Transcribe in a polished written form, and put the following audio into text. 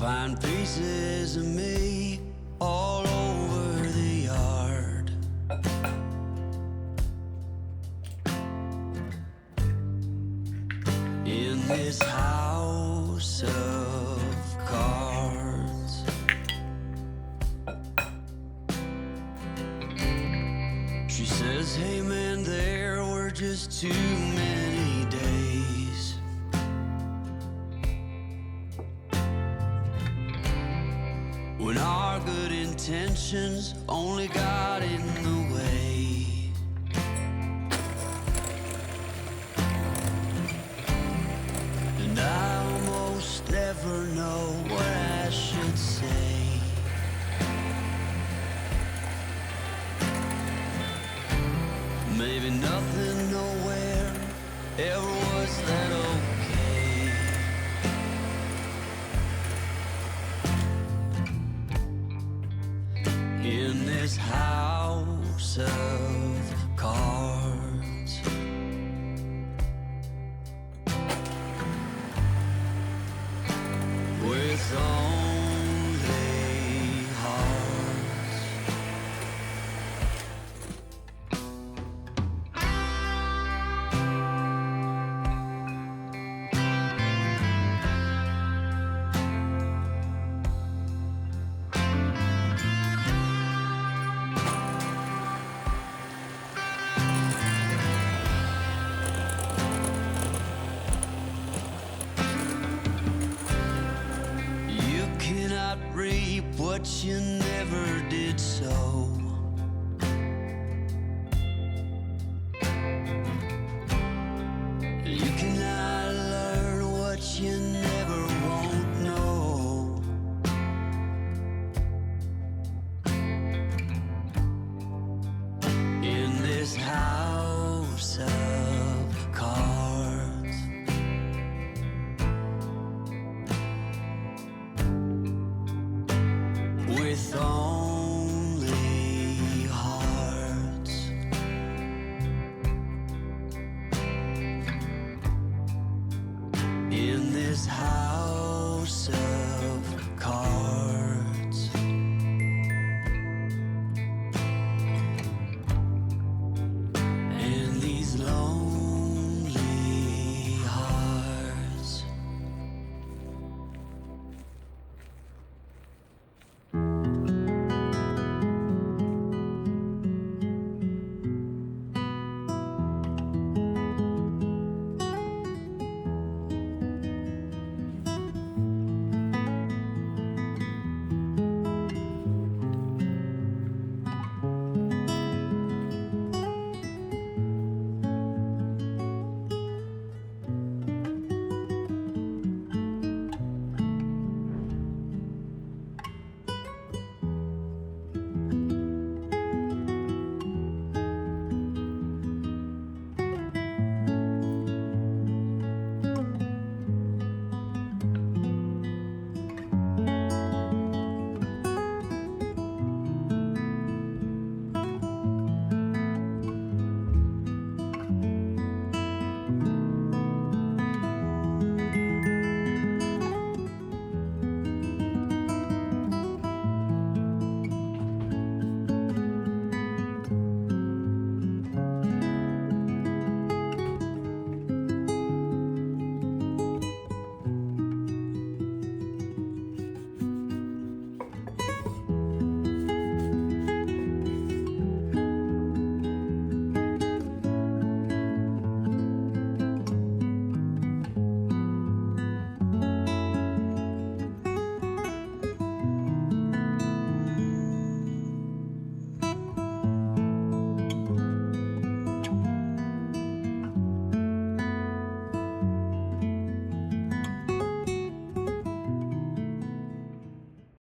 find pieces of me all over the yard. In this house of cards, she says, hey man, there were just too many days. When our good intentions only got in the way. And I almost never know what I should say. Maybe nothing, nowhere, ever was that okay. In this house of cards, with only hearts. You cannot reap what you never did sow. You cannot learn what you never won't know. In this house of cards, with only hearts. In this house